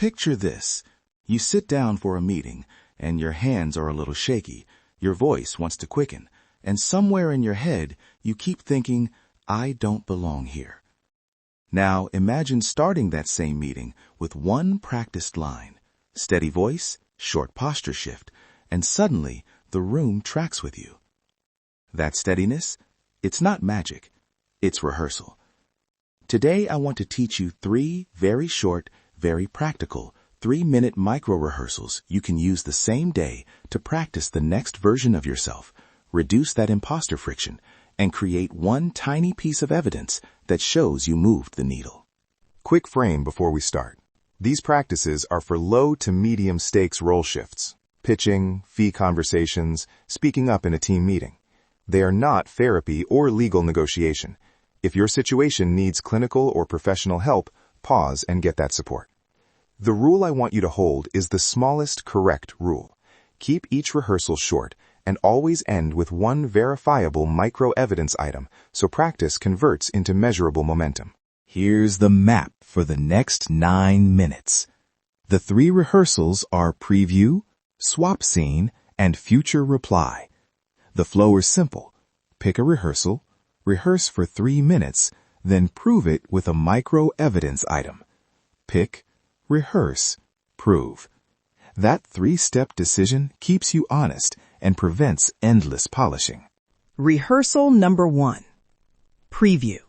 Picture this. You sit down for a meeting, and your hands are a little shaky. Your voice wants to quicken, and somewhere in your head, you keep thinking, I don't belong here. Now, imagine starting that same meeting with one practiced line, steady voice, short posture shift, and suddenly the room tracks with you. That steadiness, it's not magic, it's rehearsal. Today, I want to teach you 3 very short, very practical, 3-minute micro rehearsals you can use the same day to practice the next version of yourself, reduce that imposter friction, and create one tiny piece of evidence that shows you moved the needle. Quick frame before we start. These practices are for low to medium stakes role shifts, pitching, fee conversations, speaking up in a team meeting. They are not therapy or legal negotiation. If your situation needs clinical or professional help, pause and get that support. The rule I want you to hold is the smallest correct rule. Keep each rehearsal short and always end with one verifiable micro-evidence item so practice converts into measurable momentum. Here's the map for the next 9 minutes. The 3 rehearsals are preview, swap scene, and future reply. The flow is simple. Pick a rehearsal, rehearse for 3 minutes, then prove it with a micro-evidence item. Pick, rehearse, prove. That 3-step decision keeps you honest and prevents endless polishing. Rehearsal number 1. Preview.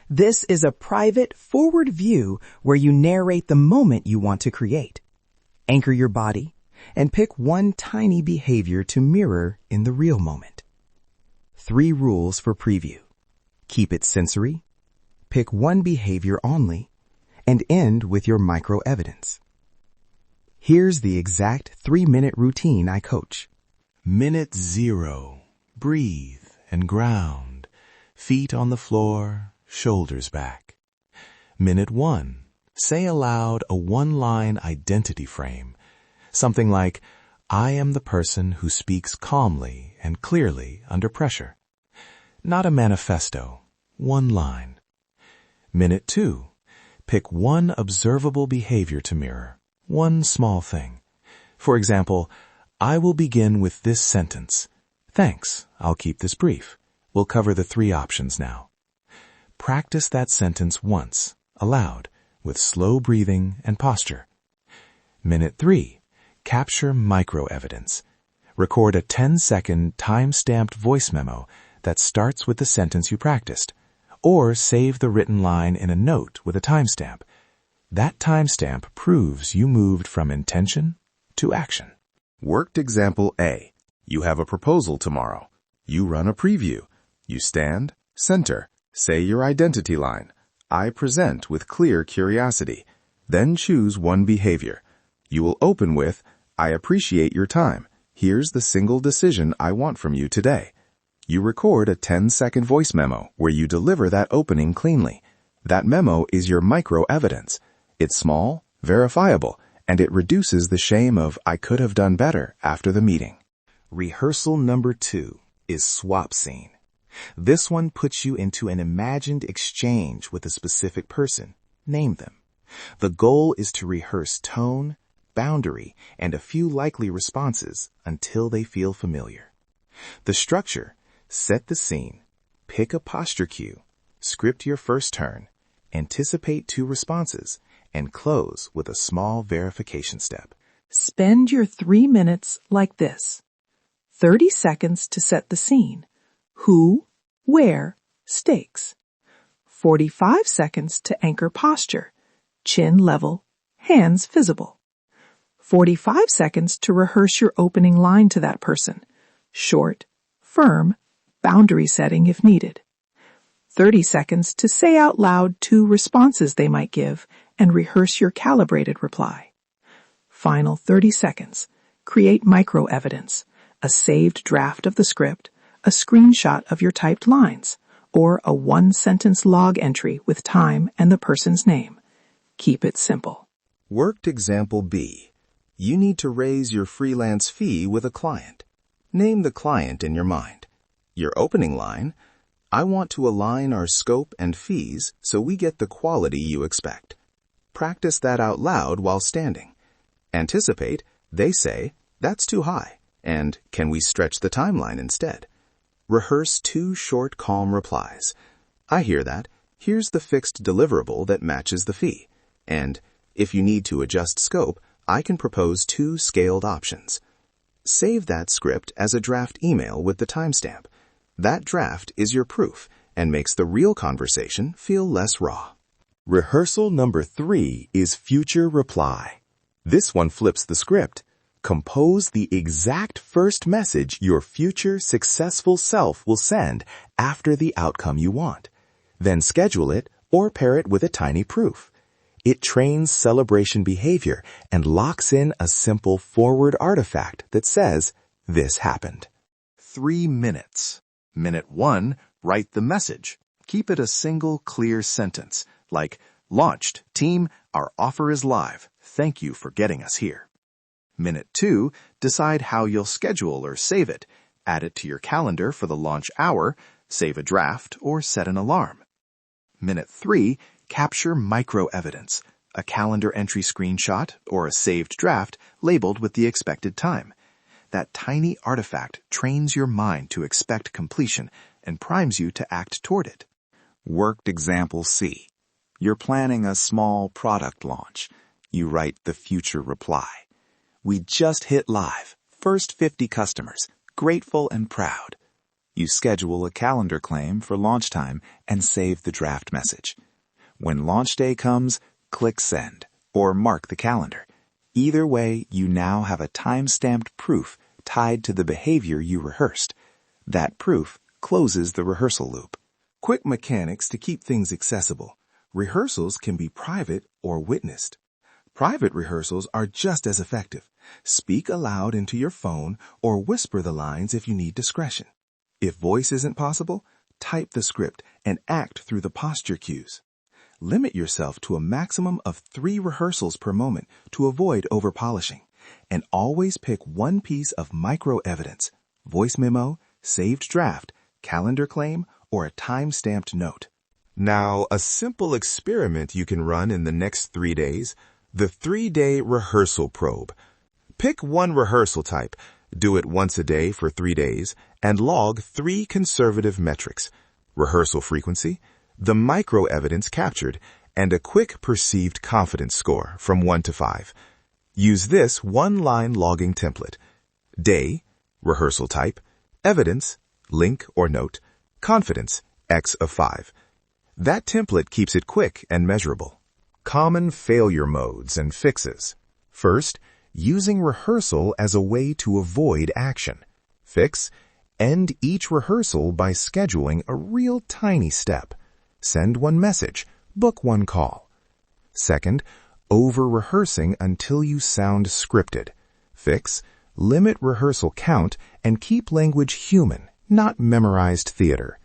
This is a private, forward view where you narrate the moment you want to create. Anchor your body and pick one tiny behavior to mirror in the real moment. 3 rules for preview. Keep it sensory, pick one behavior only, and end with your micro-evidence. Here's the exact 3-minute routine I coach. Minute 0. Breathe and ground. Feet on the floor, shoulders back. Minute 1. Say aloud a 1-line identity frame. Something like, I am the person who speaks calmly and clearly under pressure. Not a manifesto, 1 line. Minute 2. Pick one observable behavior to mirror, one small thing. For example, I will begin with this sentence. Thanks, I'll keep this brief. We'll cover the 3 options now. Practice that sentence once, aloud, with slow breathing and posture. Minute 3. Capture micro-evidence. Record a 10-second time-stamped voice memo that starts with the sentence you practiced, or save the written line in a note with a timestamp. That timestamp proves you moved from intention to action. Worked example A. You have a proposal tomorrow. You run a preview. You stand, center, say your identity line. I present with clear curiosity. Then choose one behavior. You will open with, I appreciate your time. Here's the single decision I want from you today. You record a 10-second voice memo where you deliver that opening cleanly. That memo is your micro-evidence. It's small, verifiable, and it reduces the shame of I could have done better after the meeting. Rehearsal number 2 is swap scene. This one puts you into an imagined exchange with a specific person. Name them. The goal is to rehearse tone, boundary, and a few likely responses until they feel familiar. The structure: set the scene, pick a posture cue, script your first turn, anticipate 2 responses, and close with a small verification step. Spend your 3 minutes like this. 30 seconds to set the scene. Who, where, stakes. 45 seconds to anchor posture. Chin level, hands visible. 45 seconds to rehearse your opening line to that person. Short, firm, boundary setting if needed. 30 seconds to say out loud 2 responses they might give and rehearse your calibrated reply. Final 30 seconds. Create micro-evidence, a saved draft of the script, a screenshot of your typed lines, or a 1-sentence log entry with time and the person's name. Keep it simple. Worked example B. You need to raise your freelance fee with a client. Name the client in your mind. Your opening line: I want to align our scope and fees so we get the quality you expect. practice that out loud while standing. Anticipate, they say, that's too high, and can we stretch the timeline instead? Rehearse 2 short, calm replies. I hear that. Here's the fixed deliverable that matches the fee. And if you need to adjust scope, I can propose 2 scaled options. Save that script as a draft email with the timestamp. That draft is your proof and makes the real conversation feel less raw. Rehearsal number 3 is future reply. This one flips the script. Compose the exact first message your future successful self will send after the outcome you want. Then schedule it or pair it with a tiny proof. It trains celebration behavior and locks in a simple forward artifact that says, this happened. 3 minutes. Minute 1, write the message. Keep it a single, clear sentence, like, launched, team, our offer is live. Thank you for getting us here. Minute 2, decide how you'll schedule or save it. Add it to your calendar for the launch hour, save a draft, or set an alarm. Minute 3, capture micro evidence, a calendar entry screenshot or a saved draft labeled with the expected time. That tiny artifact trains your mind to expect completion and primes you to act toward it. Worked example C. You're planning a small product launch. You write the future reply. We just hit live. First 50 customers. Grateful and proud. You schedule a calendar claim for launch time and save the draft message. When launch day comes, click send or mark the calendar. Either way, you now have a time-stamped proof tied to the behavior you rehearsed. That proof closes the rehearsal loop. Quick mechanics to keep things accessible. Rehearsals can be private or witnessed. Private rehearsals are just as effective. Speak aloud into your phone or whisper the lines if you need discretion. If voice isn't possible, type the script and act through the posture cues. Limit yourself to a maximum of 3 rehearsals per moment to avoid overpolishing. And always pick one piece of micro evidence, voice memo, saved draft, calendar claim, or a time-stamped note. Now, a simple experiment you can run in the next 3 days, the 3-day rehearsal probe. Pick one rehearsal type, do it once a day for 3 days, and log 3 conservative metrics: rehearsal frequency, the micro evidence captured, and a quick perceived confidence score from 1 to 5. Use this one-line logging template. Day, rehearsal type, evidence, link or note, confidence, X of 5. That template keeps it quick and measurable. Common failure modes and fixes. First, using rehearsal as a way to avoid action. Fix, end each rehearsal by scheduling a real tiny step. Send one message, book one call. Second, over-rehearsing until you sound scripted. Fix, limit rehearsal count and keep language human, not memorized theater.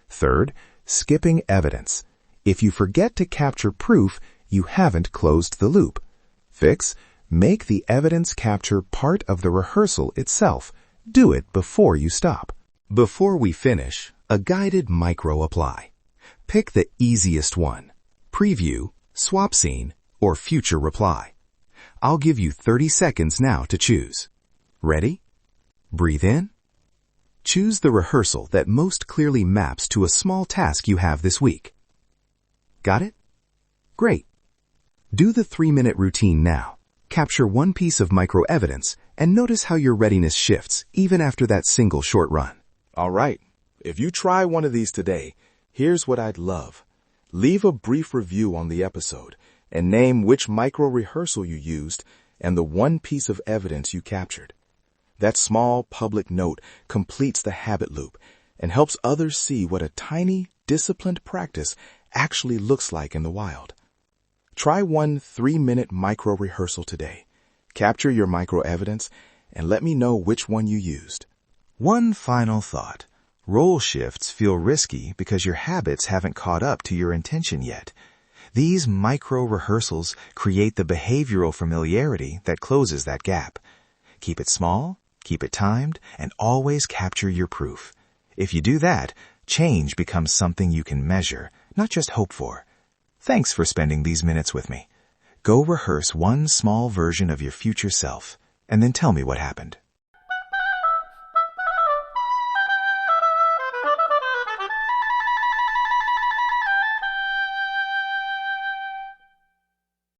Third, skipping evidence. If you forget to capture proof, you haven't closed the loop. Fix, make the evidence capture part of the rehearsal itself. Do it before you stop. Before we finish, a guided micro apply. Pick the easiest one: preview, swap scene, or future reply. I'll give you 30 seconds now to choose. Ready? Breathe in. Choose the rehearsal that most clearly maps to a small task you have this week. Got it? Great. Do the 3-minute routine now. Capture one piece of micro evidence and notice how your readiness shifts even after that single short run. All right. If you try one of these today, here's what I'd love. Leave a brief review on the episode and name which micro rehearsal you used and the one piece of evidence you captured. That small public note completes the habit loop and helps others see what a tiny, disciplined practice actually looks like in the wild. Try one 3-minute micro rehearsal today. Capture your micro evidence and let me know which one you used. One final thought. Role shifts feel risky because your habits haven't caught up to your intention yet. These micro rehearsals create the behavioral familiarity that closes that gap. Keep it small, keep it timed, and always capture your proof. If you do that, change becomes something you can measure, not just hope for. Thanks for spending these minutes with me. Go rehearse one small version of your future self, and then tell me what happened.